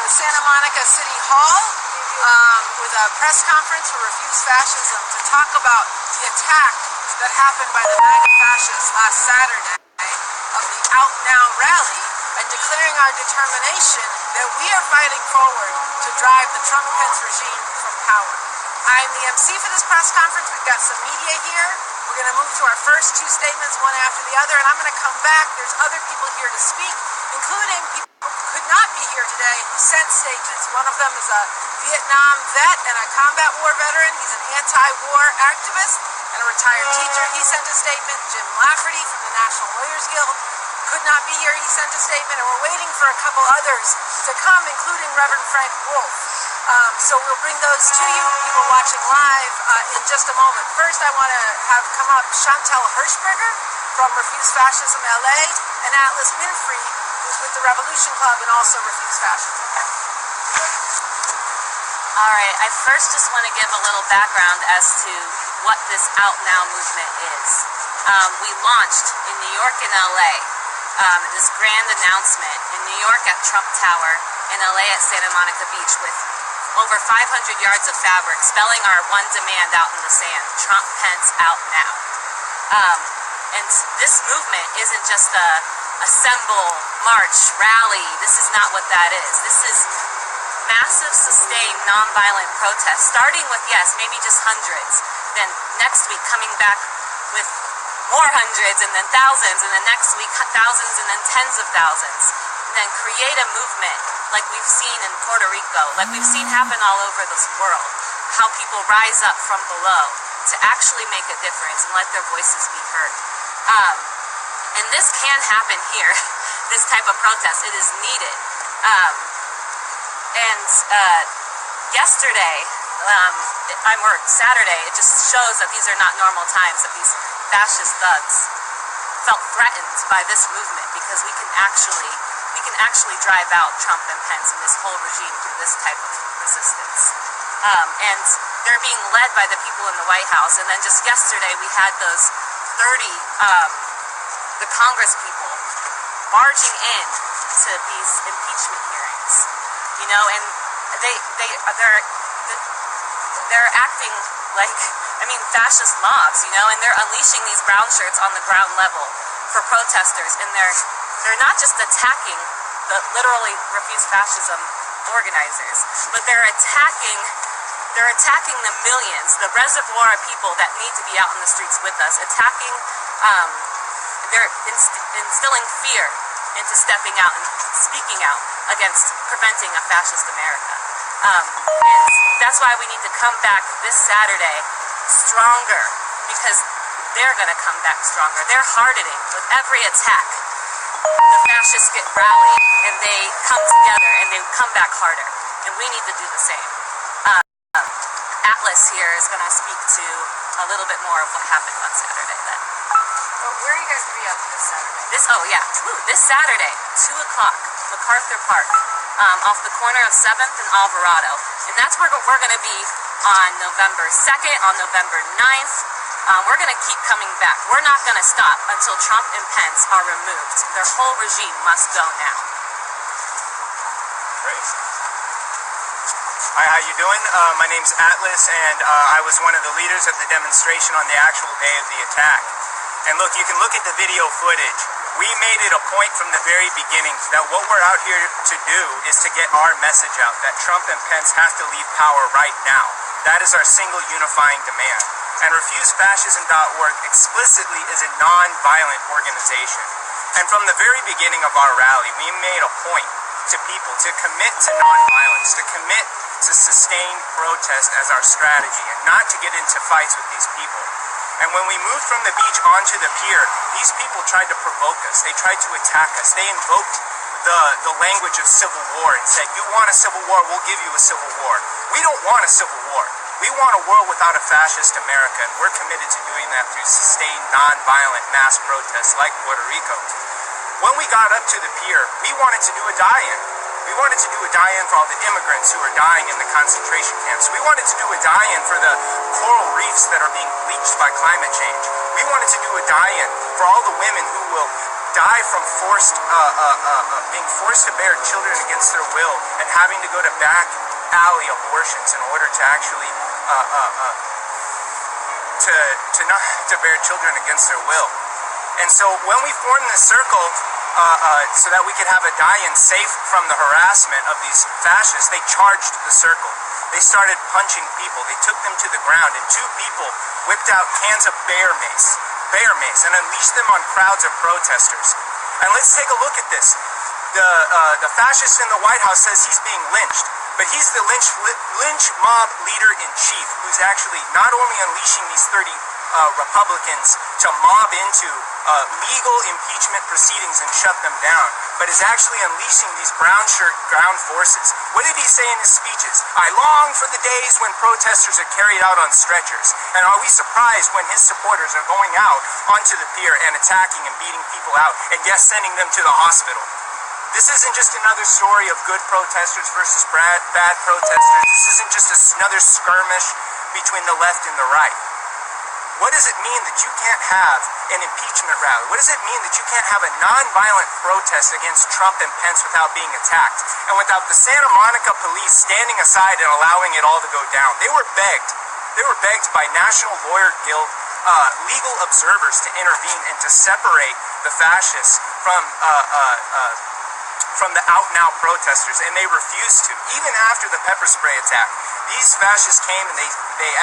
to Santa Monica City Hall with a press conference for Refuse Fascism to talk about the attack that happened by the MAGA fascists last Saturday of the Out Now rally and declaring our determination that we are fighting forward to drive the Trump-Pence regime from power. I'm the MC for this press conference. We've got some media here. We're going to move to our first two statements, one after the other, and I'm going to come back. There's other people here to speak, including people who could not be here today who sent statements. One of them is a Vietnam vet and a combat war veteran. He's an anti-war activist and a retired teacher. He sent a statement. Jim Lafferty from the National Lawyers Guild could not be here. He sent a statement, and we're waiting for a couple others to come, including Reverend Frank Wolf. So we'll bring those to you, people watching live, in just a moment. First, I want to have come up Chantel Hirschberger from Refuse Fascism LA and Atlas Winfrey, who's with the Revolution Club and also Refuse Fascism. All right, I first just want to give a little background as to what this Out Now movement is. We launched in New York and LA, this grand announcement in New York at Trump Tower, in LA at Santa Monica Beach with over 500 yards of fabric spelling our one demand out in the sand: Trump, Pence, out now. And this movement isn't just a assemble, march, rally. This is not what that is. This is massive, sustained, nonviolent protest, starting with, yes, maybe just hundreds, then next week coming back with more hundreds, and then thousands, and then next week thousands, and then tens of thousands. And then create a movement like we've seen in Puerto Rico, like we've seen happen all over this world, how people rise up from below to actually make a difference and let their voices be heard. And this can happen here, this type of protest. It is needed. Yesterday, or Saturday, it just shows that these are not normal times, that these fascist thugs felt threatened by this movement because we can actually drive out Trump and Pence and this whole regime through this type of resistance. And they're being led by the people in the White House. And then just yesterday we had those 30, the Congress people barging in to these impeachment hearings, you know, and they're acting like, fascist mobs, you know, and they're unleashing these brown shirts on the ground level for protesters, and they're not just attacking the literally Refuse Fascism organizers, but they're attacking the millions, the reservoir of people that need to be out in the streets with us, they're instilling fear into stepping out and speaking out against preventing a fascist America. And that's why we need to come back this Saturday stronger, because they're going to come back stronger. They're hardening with every attack. The fascists get rallied and they come together and they come back harder. And we need to do the same. Atlas here is going to speak to a little bit more of what happened on Saturday then. Where are you guys going to be up this Saturday? This Saturday, 2 o'clock, MacArthur Park, off the corner of 7th and Alvarado. And that's where we're going to be on November 2nd, on November 9th. We're going to keep coming back. We're not going to stop until Trump and Pence are removed. Their whole regime must go now. Great. Hi, how you doing? My name's Atlas, and I was one of the leaders of the demonstration on the actual day of the attack. And look, you can look at the video footage. We made it a point from the very beginning that what we're out here to do is to get our message out, that Trump and Pence have to leave power right now. That is our single unifying demand. And RefuseFascism.org explicitly is a non-violent organization. And from the very beginning of our rally, we made a point to people to commit to non-violence, to commit to sustained protest as our strategy, and not to get into fights with these people. And when we moved from the beach onto the pier, these people tried to provoke us. They tried to attack us. They invoked the language of civil war and said, you want a civil war, we'll give you a civil war. We don't want a civil war. We want a world without a fascist America, and we're committed to doing that through sustained, non-violent mass protests like Puerto Rico. When we got up to the pier, we wanted to do a die-in. We wanted to do a die-in for all the immigrants who are dying in the concentration camps. We wanted to do a die-in for the coral reefs that are being bleached by climate change. We wanted to do a die-in for all the women who will die from being forced to bear children against their will and having to go to back alley abortions in order to actually to not to bear children against their will. And so when we formed this circle so that we could have a die-in safe from the harassment of these fascists, they charged the circle. They started punching people. They took them to the ground, and 2 people whipped out cans of bear mace, and unleashed them on crowds of protesters. And let's take a look at this. The fascist in the White House says he's being lynched, but he's the lynch mob leader-in-chief who's actually not only unleashing these 30 Republicans to mob into legal impeachment proceedings and shut them down, but is actually unleashing these brown shirt ground forces. What did he say in his speeches? I long for the days when protesters are carried out on stretchers. And are we surprised when his supporters are going out onto the pier and attacking and beating people out, and yes, sending them to the hospital? This isn't just another story of good protesters versus bad protesters. This isn't just another skirmish between the left and the right. What does it mean that you can't have an impeachment rally? What does it mean that you can't have a nonviolent protest against Trump and Pence without being attacked, and without the Santa Monica police standing aside and allowing it all to go down? They were begged by National Lawyer Guild legal observers to intervene and to separate the fascists from the out-and-out protesters, and they refused to. Even after the pepper spray attack, these fascists came and they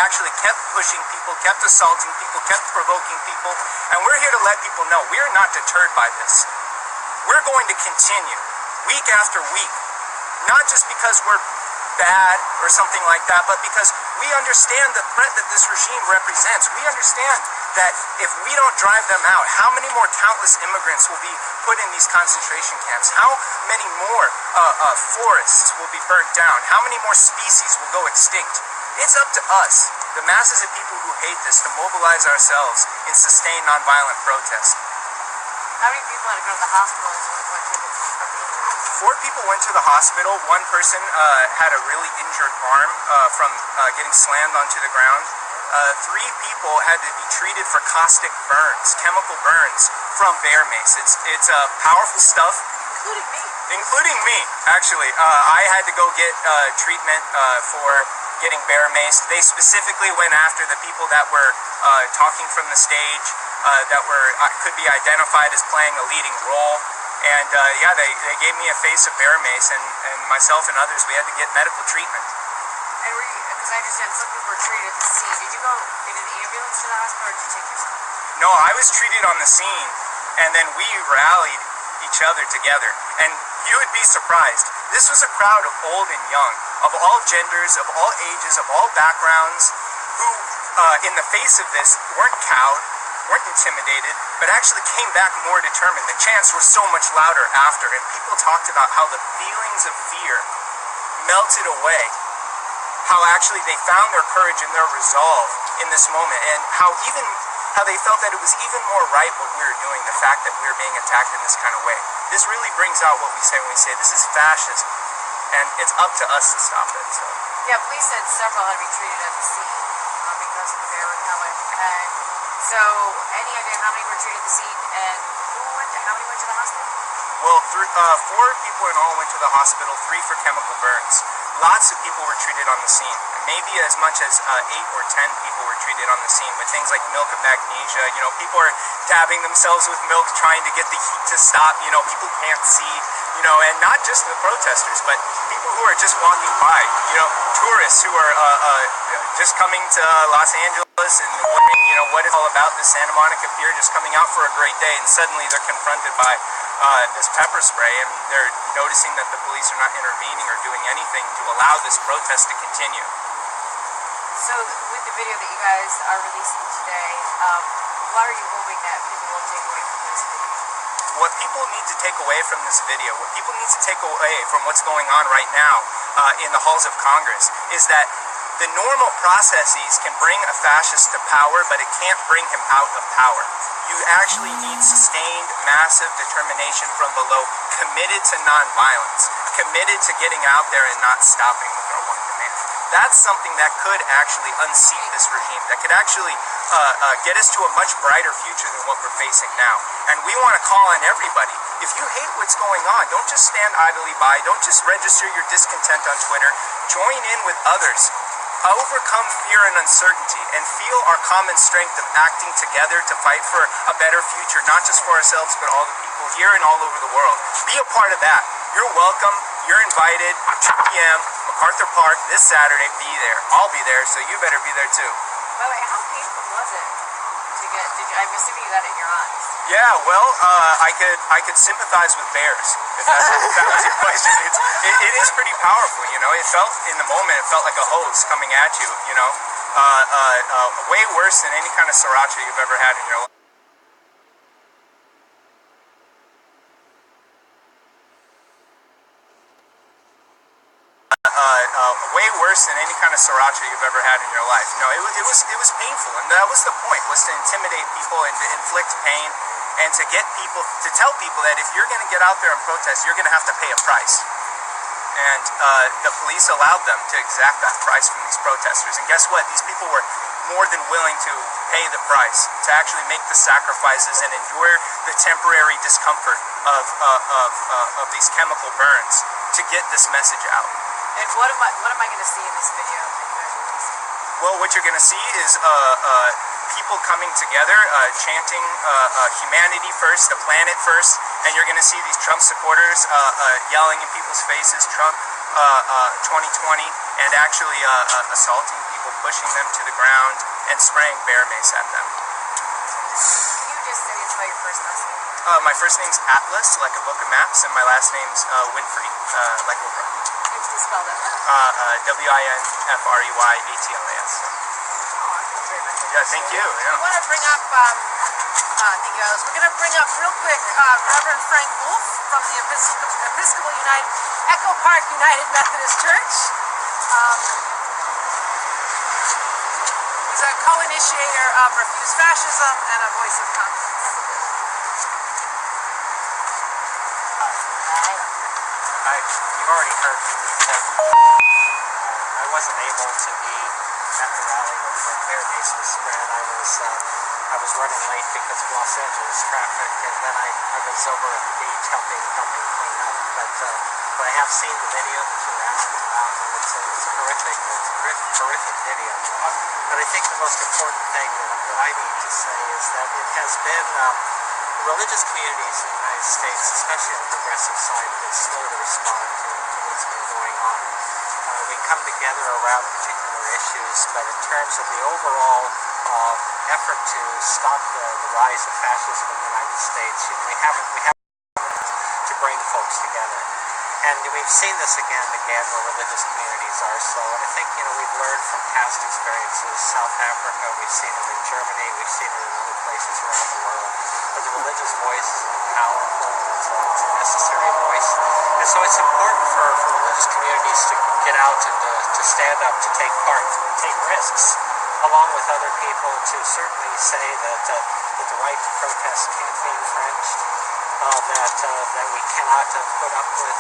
actually kept pushing people, kept assaulting people, kept provoking people, and we're here to let people know we are not deterred by this. We're going to continue week after week, not just because we're bad or something like that, but because we understand the threat that this regime represents. We understand that if we don't drive them out, how many more countless immigrants will be put in these concentration camps? How many more forests will be burnt down? How many more species will go extinct? It's up to us, the masses of people who hate this, to mobilize ourselves in sustained nonviolent protest. How many people had to go to the hospital? 4 people went to the hospital. 1 person had a really injured arm from getting slammed onto the ground. 3 people had to be treated for caustic burns, chemical burns from bear mace. It's powerful stuff. Including me, actually. I had to go get treatment for getting bear maced. They specifically went after the people that were talking from the stage, that could be identified as playing a leading role. And they gave me a face of bear mace, and myself and others, we had to get medical treatment. And because I understand some people were treated at the scene. Did you go into the ambulance to the hospital, or did you take yourself? No, I was treated on the scene, and then we rallied each other together. And you would be surprised. This was a crowd of old and young, of all genders, of all ages, of all backgrounds, who, in the face of this, weren't cowed, weren't intimidated, but actually came back more determined. The chants were so much louder after, and people talked about how the feelings of fear melted away, how actually they found their courage and their resolve in this moment, and how they felt that it was even more right what we were doing, the fact that we were being attacked in this kind of way. This really brings out what we say when we say this is fascism, and it's up to us to stop it. So. Yeah, police said several had to be treated at the scene because of their repellent. And so, any idea how many were treated at the scene, and how many went to the hospital? Well, 4 people in all went to the hospital, 3 for chemical burns. Lots of people were treated on the scene. Maybe as much as 8 or 10 people were treated on the scene with things like milk of magnesia. You know, people are dabbing themselves with milk, trying to get the heat to stop. You know, people can't see. You know, and not just the protesters, but people who are just walking by. You know, tourists who are just coming to Los Angeles and wondering, you know, what it's all about. This Santa Monica Pier, just coming out for a great day, and suddenly they're confronted by this pepper spray, and they're noticing that the police are not intervening or doing anything to allow this protest to continue. So, with the video that you guys are releasing today, what are you hoping that people will take away from this video? What people need to take away from this video, what people need to take away from what's going on right now in the halls of Congress, is that the normal processes can bring a fascist to power, but it can't bring him out of power. You actually need sustained, massive determination from below, committed to nonviolence, committed to getting out there and not stopping with our one demand. That's something that could actually unseat this regime, that could actually get us to a much brighter future than what we're facing now. And we want to call on everybody. If you hate what's going on, don't just stand idly by. Don't just register your discontent on Twitter. Join in with others. Overcome fear and uncertainty and feel our common strength of acting together to fight for a better future, not just for ourselves, but all the people here and all over the world. Be a part of that. You're welcome. You're invited. 2 p.m. MacArthur Park this Saturday. Be there. I'll be there, so you better be there too. By the way, how painful was it to get? I'm assuming you got it in your eyes. Yeah, well, I could sympathize with bears. If that was your question. It is pretty powerful, you know. It felt in the moment. It felt like a hose coming at you, you know. Way worse than any kind of sriracha you've ever had in your life. Way worse than any kind of sriracha you've ever had in your life. No, it was painful, and that was the point, was to intimidate people and to inflict pain, and to get people, to tell people that if you're going to get out there and protest, you're going to have to pay a price. And the police allowed them to exact that price from these protesters. And guess what? These people were more than willing to pay the price, to actually make the sacrifices and endure the temporary discomfort of these chemical burns to get this message out. And what am I going to see in this video that you guys are releasing? Well, what you're going to see is people coming together, chanting humanity first, the planet first, and you're going to see these Trump supporters yelling in people's faces, Trump 2020, and actually assaulting people, pushing them to the ground, and spraying bear mace at them. Can you just say it's by your first last name? My first name's Atlas, like a book of maps, and my last name's Winfrey, like Oprah. It's to spell that. Winfreyatlas. Yeah, thank you. Yeah. We want to bring up, thank you, Alice. We're going to bring up real quick Reverend Frank Wolf from the Episcopal United, Echo Park United Methodist Church. He's a co-initiator of Refuse Fascism and a voice of confidence. You've already heard that I wasn't able to be at the rally when the bear mace was spread. I was running late because of Los Angeles traffic, and then I was over at the beach helping clean up. But I have seen the video that you were asking about, and it's a horrific video. But I think the most important thing that I need to say is that it has been religious communities in the United States, especially on the progressive side, have been slow to respond to what's been going on. We come together around particular issues, but in terms of the overall effort to stop the rise of fascism in the United States, we haven't to bring folks together. And we've seen this again and again where religious communities are slow. And I think, we've learned from past experiences. South Africa, we've seen it in Germany, we've seen it in other places around the world. But the religious voice is powerful, it's a necessary voice. And so it's important for religious communities to get out and to stand up, to take part, to take risks, along with other people, to certainly say that the right to protest can't be infringed. That we cannot put up with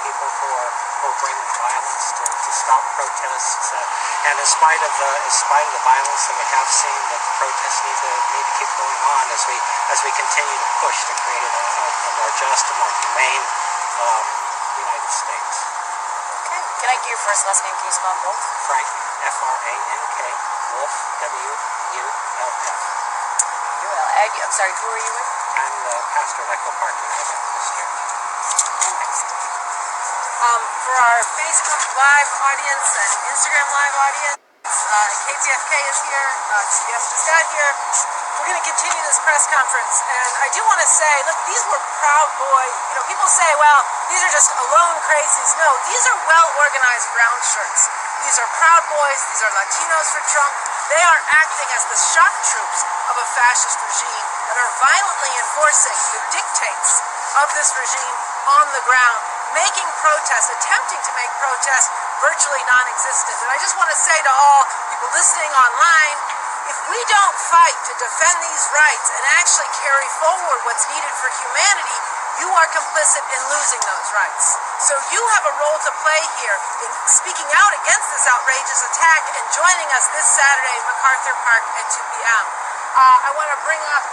people who are bringing violence to stop protests. And in spite of the violence that we have seen, that the protests need to keep going on as we continue to push to create a more just, a more humane United States. Okay. Can I get your first last name? Can you spell both? Frank, F-R-A-N-K, Wolf, W-U-L-F. I'm sorry, who are you with? I'm the pastor of Echo Park United Methodist Church. For our Facebook Live audience and Instagram Live audience, KTFK is here, CBS just got here. We're going to continue this press conference, and I do want to say, look, these were Proud Boys. People say, well, these are just alone crazies. No, these are well-organized ground shirts. These are Proud Boys. These are Latinos for Trump. They are acting as the shock troops of a fascist regime that are violently enforcing the dictates of this regime on the ground, making protests, attempting to make protests virtually non-existent. And I just want to say to all people listening online, if we don't fight to defend these rights and actually carry forward what's needed for humanity, you are complicit in losing those rights. So you have a role to play here in speaking out against this outrageous attack and joining us this Saturday in MacArthur Park at 2 p.m. I want to bring up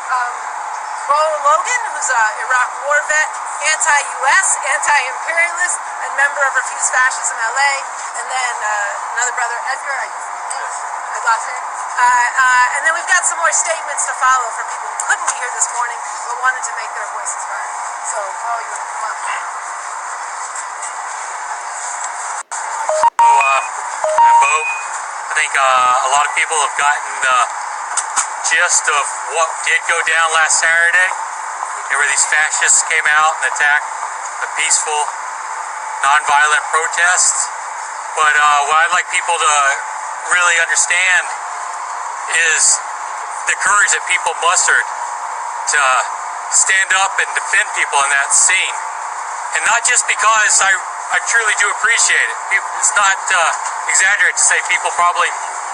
Bo Logan, who's an Iraq war vet, anti-U.S., anti-imperialist, and member of Refuse Fascism LA, and then another brother, Edgar, I lost it. And then we've got some more statements to follow from people who couldn't be here this morning but wanted to make their voices heard. So, Paul, you want to come up? I'm Bo. I think a lot of people have gotten the gist of what did go down last Saturday, where these fascists came out and attacked the peaceful, non-violent protests. But what I'd like people to really understand is the courage that people mustered to stand up and defend people in that scene. And not just because I truly do appreciate it. It's not exaggerated to say people probably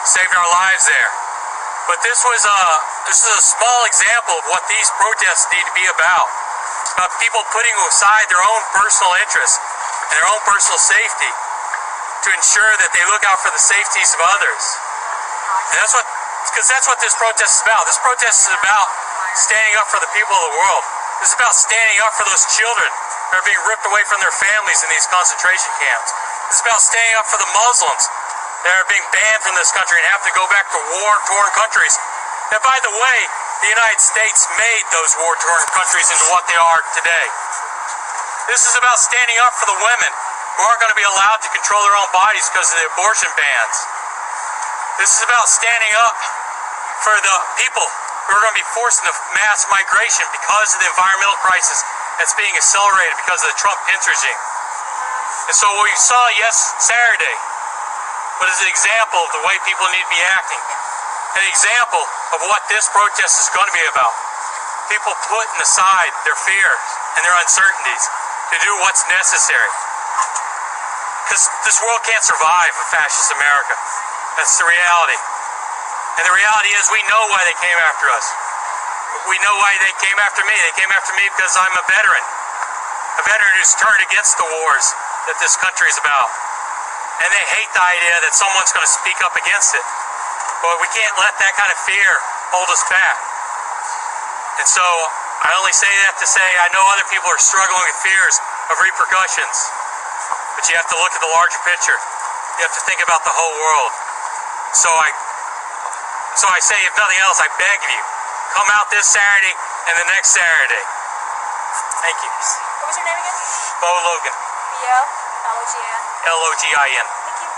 saved our lives there. But this is a small example of what these protests need to be about people putting aside their own personal interests and their own personal safety to ensure that they look out for the safeties of others. And that's what this protest is about. This protest is about standing up for the people of the world. This is about standing up for those children that are being ripped away from their families in these concentration camps. This is about standing up for the Muslims that are being banned from this country and have to go back to war-torn countries. And by the way, the United States made those war-torn countries into what they are today. This is about standing up for the women who aren't going to be allowed to control their own bodies because of the abortion bans. This is about standing up for the people who are going to be forced into mass migration because of the environmental crisis that's being accelerated because of the Trump pinch regime. And so what we saw Saturday was an example of the way people need to be acting. An example of what this protest is going to be about. People putting aside their fears and their uncertainties to do what's necessary. Because this world can't survive a fascist America. That's the reality. And the reality is we know why they came after us. We know why they came after me. They came after me because I'm a veteran. A veteran who's turned against the wars that this country is about. And they hate the idea that someone's going to speak up against it. But we can't let that kind of fear hold us back. And so I only say that to say I know other people are struggling with fears of repercussions. But you have to look at the larger picture. You have to think about the whole world. So I say, if nothing else, I beg of you, come out this Saturday and the next Saturday. Thank you. What was your name again? Bo Logan. B-O-L-O-G-I-N. L-O-G-I-N. Thank you.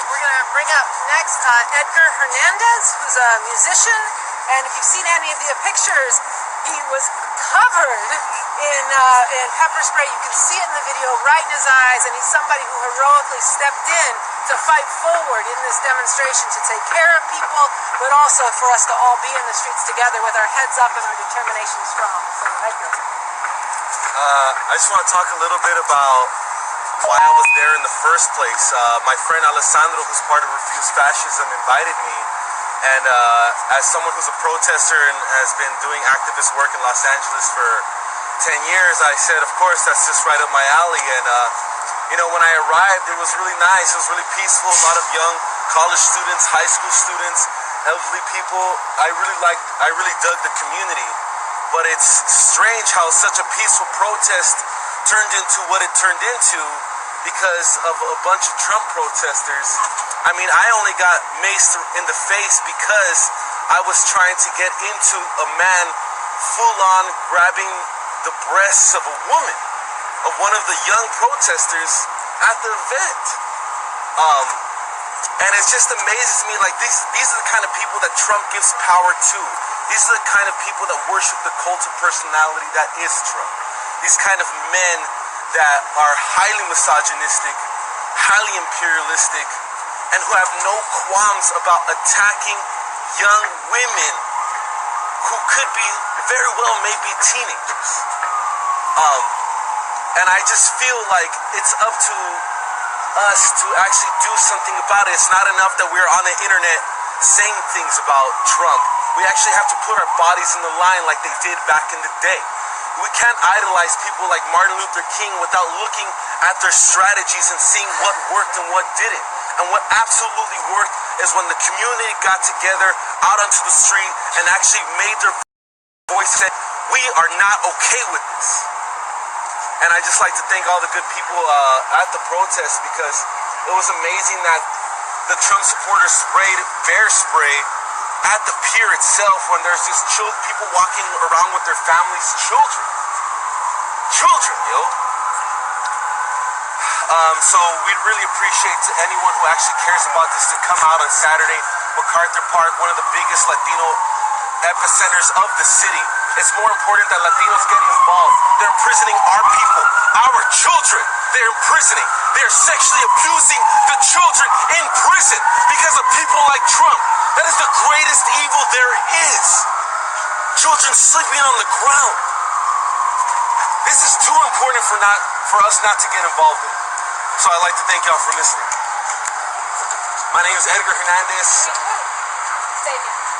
We're going to bring up next Edgar Hernandez, who's a musician, and if you've seen any of the pictures, he was covered in pepper spray. You can see it in the video right in his eyes, and he's somebody who heroically stepped in to fight forward in this demonstration to take care of people, but also for us to all be in the streets together with our heads up and our determination strong. So, Edgar. I just want to talk a little bit about why I was there in the first place. My friend Alessandro, who's part of Refuse Fascism, invited me. And as someone who's a protester and has been doing activist work in Los Angeles for 10 years, I said, of course, that's just right up my alley. And, when I arrived, it was really nice. It was really peaceful. A lot of young college students, high school students, elderly people. I really dug the community. But it's strange how such a peaceful protest turned into what it turned into because of a bunch of Trump protesters. I mean, I only got maced in the face because I was trying to get into a man full-on grabbing the breasts of a woman, of one of the young protesters at the event. And it just amazes me, like, these are the kind of people that Trump gives power to. These are the kind of people that worship the cult of personality that is Trump. These kind of men that are highly misogynistic, highly imperialistic, and who have no qualms about attacking young women who could be very well maybe teenagers. And I just feel like it's up to us to actually do something about it. It's not enough that we're on the internet saying things about Trump. We actually have to put our bodies in the line like they did back in the day. We can't idolize people like Martin Luther King without looking at their strategies and seeing what worked and what didn't. And what absolutely worked is when the community got together out onto the street and actually made their voice said, we are not okay with this. And I just like to thank all the good people at the protest, because it was amazing that the Trump supporters sprayed bear spray at the pier itself when there's just people walking around with their families' children. Children, yo. So we'd really appreciate anyone who actually cares about this to come out on Saturday. MacArthur Park, one of the biggest Latino epicenters of the city. It's more important that Latinos get involved. They're imprisoning our people, our children. They're imprisoning. They're sexually abusing the children in prison because of people like Trump. That is the greatest evil there is. Children sleeping on the ground. This is too important for us not to get involved in. So I'd like to thank y'all for listening. My name is Edgar Hernandez.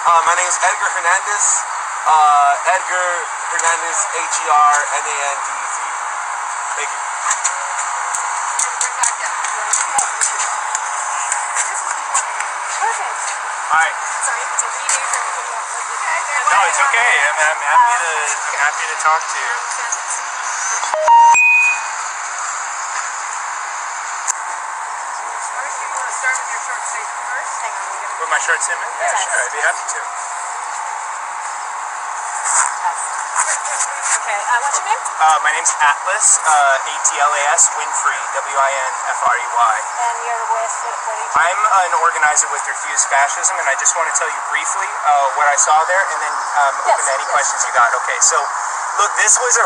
My name is Edgar Hernandez. Edgar Hernandez, Hernandez. Thank you. Hi. No, it's okay. I'm happy to talk to you. Put my short statement? Yeah, sure. I'd be happy to. Okay, what's your name? My name's Atlas, A-T-L-A-S, Winfrey, W-I-N-F-R-E-Y. And you're with, what are you I'm an organizer with Refuse Fascism, and I just want to tell you briefly what I saw there, and then open to any questions you got. Okay, so look, this was a